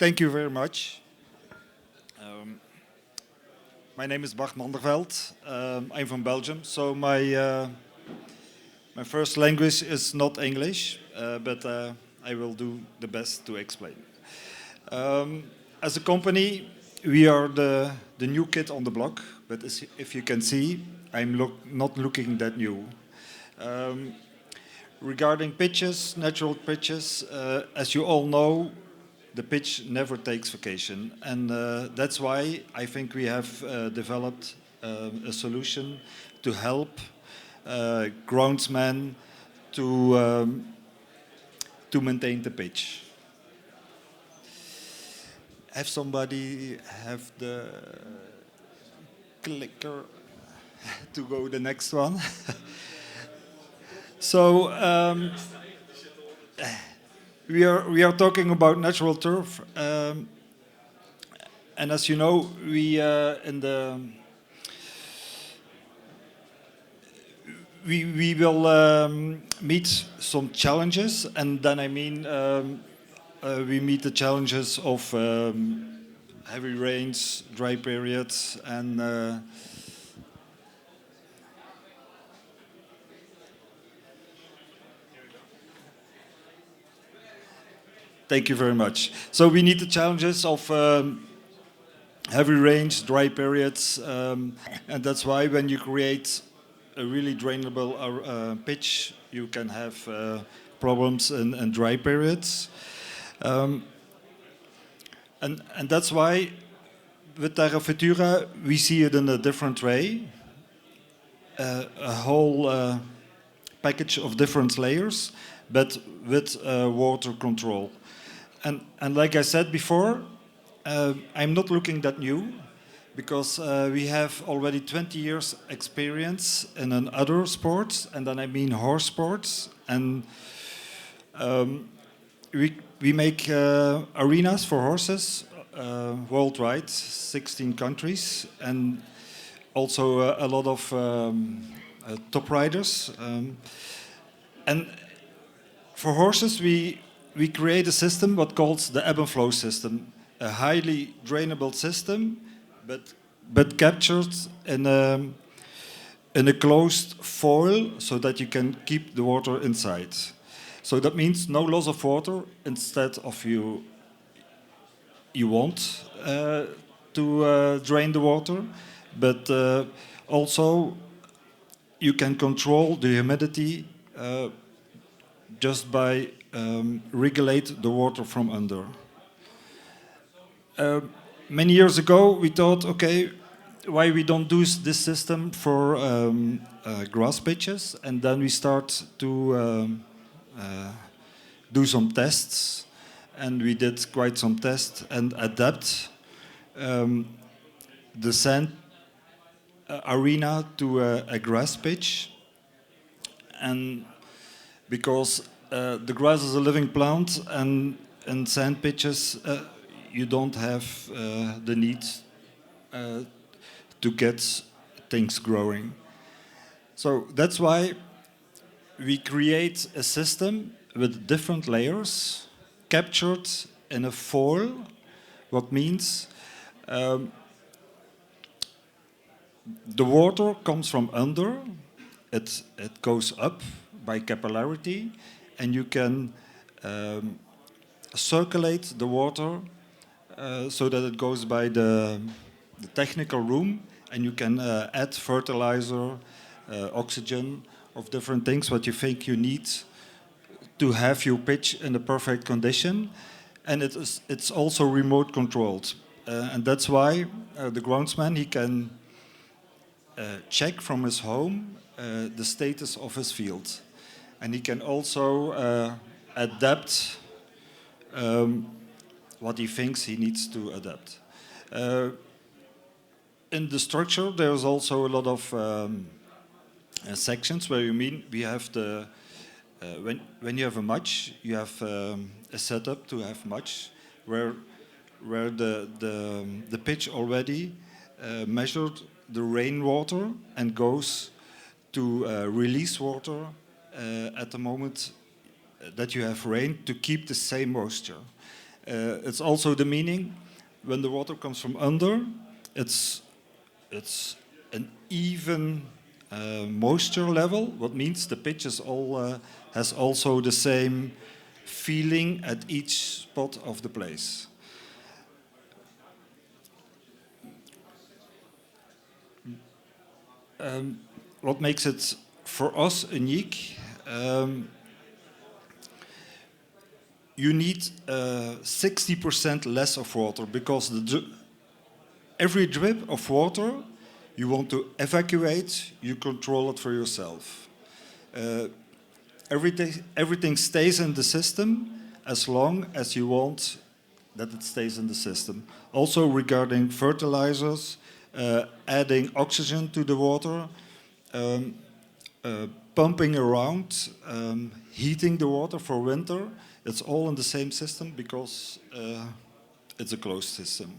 Thank you very much. Um, my name is Bart Manderveld. I'm from Belgium, so my first language is not English, but I will do the best to explain. Um, as a company, we are the new kid on the block, but if you can see, not looking that new. Um, regarding pitches, natural pitches, as you all know, the pitch never takes vacation. And that's why I think we have developed a solution to help groundsmen to maintain the pitch. Have somebody have the clicker to go the next one? So we are talking about natural turf, and as you know, we will meet some challenges, and then I mean we meet the challenges of heavy rains, dry periods, and thank you very much. So we need the challenges of heavy rains, dry periods, and that's why when you create a really drainable pitch, you can have problems in dry periods. Um, and that's why with Terra Futura we see it in a different way, a whole package of different layers, but with water control. And like I said before, I'm not looking that new because we have already 20 years experience in other sports, and then I mean horse sports. And we make arenas for horses worldwide, 16 countries, and also a lot of top riders. And for horses, we create a system what calls the ebb and flow system, a highly drainable system, but captured in a closed foil so that you can keep the water inside. So that means no loss of water. Instead of you want to drain the water, but also you can control the humidity just by regulate the water from under. Many years ago, we thought, okay, why we don't do this system for grass pitches, and then we start to do some tests, and we did quite some tests and adapt the sand arena to a grass pitch, and because the grass is a living plant, and in sand pitches you don't have the need to get things growing. So that's why we create a system with different layers captured in a foil, what means the water comes from under, it goes up by capillarity, and you can circulate the water so that it goes by the technical room, and you can add fertilizer, oxygen, of different things what you think you need to have your pitch in the perfect condition. And it's also remote controlled. And that's why the groundsman, he can check from his home the status of his field. And he can also adapt what he thinks he needs to adapt. In the structure, there's also a lot of sections where we have the when you have a match, you have a setup to have match where the pitch already measured the rainwater and goes to release water at the moment that you have rain to keep the same moisture. It's also the meaning when the water comes from under, it's an even moisture level, what means the pitch is has also the same feeling at each spot of the place. What makes it for us unique? You need 60% less of water because every drip of water you want to evacuate, you control it for yourself. Everything stays in the system as long as you want that it stays in the system. Also regarding fertilizers, adding oxygen to the water, pumping around, heating the water for winter, it's all in the same system because it's a closed system.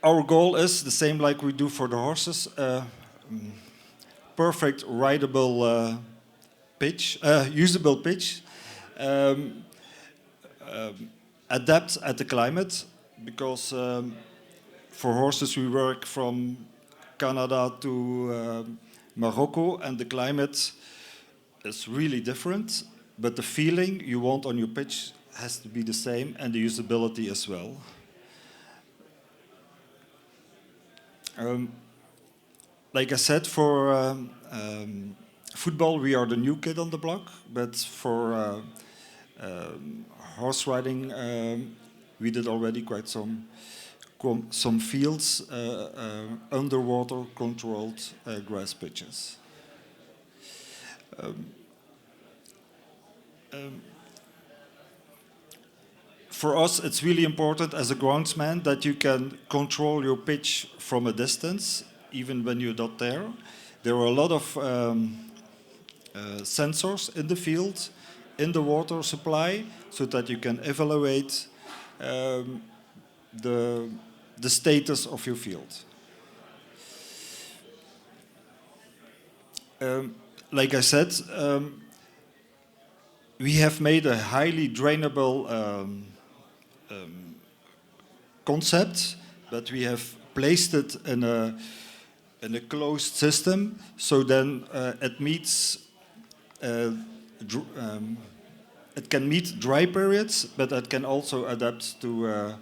Our goal is the same like we do for the horses, perfect rideable pitch, usable pitch, adapt at the climate, because for horses we work from Canada to Morocco, and the climate is really different, but the feeling you want on your pitch has to be the same, and the usability as well. Like I said, for football we are the new kid on the block, but for horse riding we did already quite some fields, underwater controlled grass pitches. For us, it's really important as a groundsman that you can control your pitch from a distance, even when you're not there. There are a lot of sensors in the field, in the water supply, so that you can evaluate the status of your field. Like I said, we have made a highly drainable concept, but we have placed it in a closed system, so then it meets it can meet dry periods, but it can also adapt to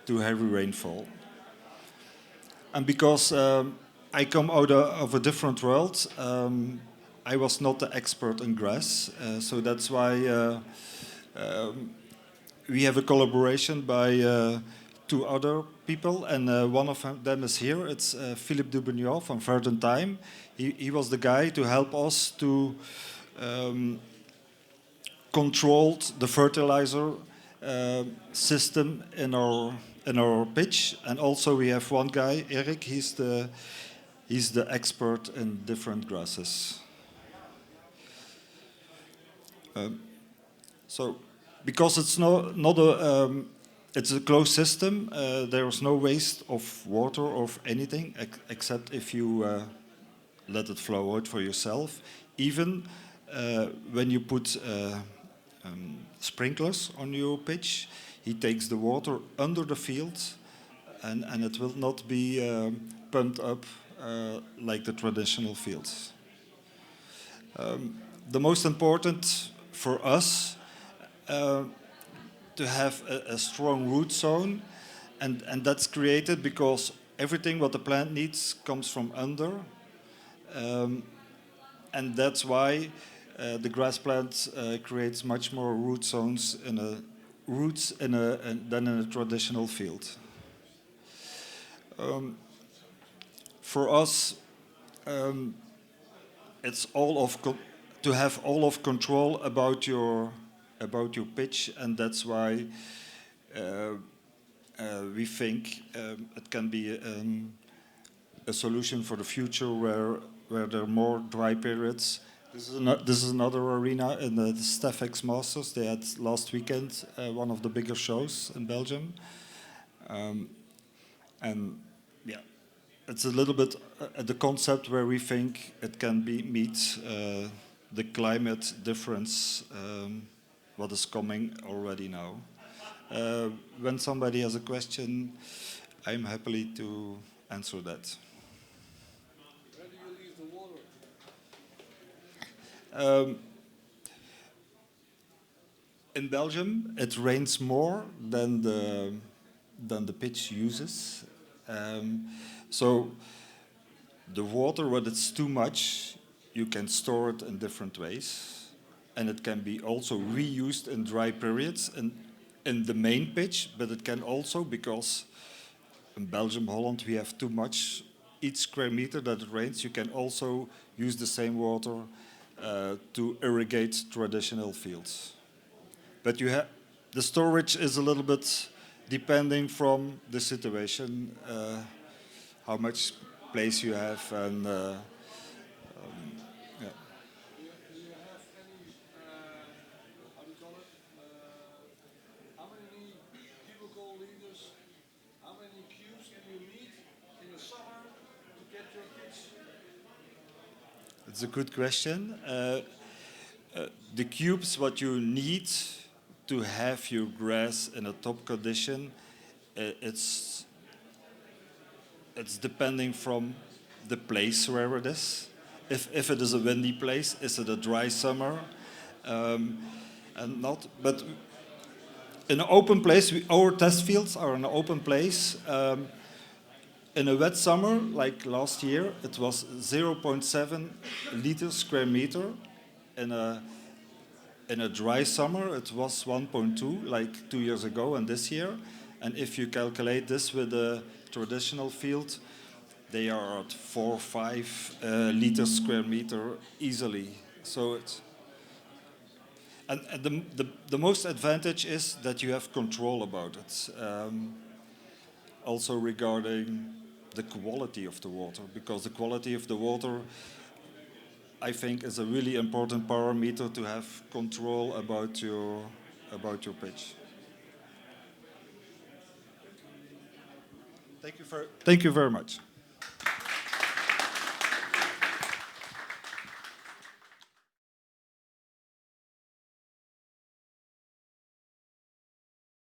heavy rainfall. And because I come out of a different world, I was not the expert in grass, so that's why we have a collaboration by two other people, and one of them is here. It's Philippe Dubignon from Verdentime. He was the guy to help us to control the fertilizer system in our pitch. And also we have one guy, Eric. He's the expert in different grasses. So, because it's it's a closed system, there is no waste of water or of anything, except if you let it flow out for yourself. Even when you put sprinklers on your pitch, he takes the water under the field, and it will not be pumped up like the traditional fields. The most important for us to have a strong root zone, and that's created because everything what the plant needs comes from under, and that's why the grass plant creates much more root zones than in a traditional field. For us, it's to have all of control about your pitch, and that's why we think it can be a solution for the future where there are more dry periods. This is another arena in the Stefex Masters. They had last weekend one of the bigger shows in Belgium, and yeah, it's a little bit the concept where we think it can be meet the climate difference, what is coming already now. When somebody has a question, I'm happy to answer that. Where do you leave the water? In Belgium, it rains more than the pitch uses. Um, so the water, when it's too much, you can store it in different ways, and it can be also reused in dry periods and in the main pitch. But it can also, because in Belgium, Holland, we have too much. Each square meter that it rains, you can also use the same water to irrigate traditional fields. But you have the storage is a little bit depending from the situation, how much place you have, and yeah. Do you have any, how do you call it? How many cubicle liters, how many cubes do you need in the summer to get your pitch? It's a good question. The cubes, what you need to have your grass in a top condition, it's depending from the place where it is. If it is a windy place, is it a dry summer? And not, but in an open place, our test fields are in an open place. In a wet summer, like last year, it was 0.7 liters square meter. In a dry summer, it was 1.2, like 2 years ago and this year. And if you calculate this with a traditional field, they are at 4 or 5 liters square meter easily. So it's and the most advantage is that you have control about it. Also regarding the quality of the water, because the quality of the water, I think, is a really important parameter to have control about your pitch. Thank you very much.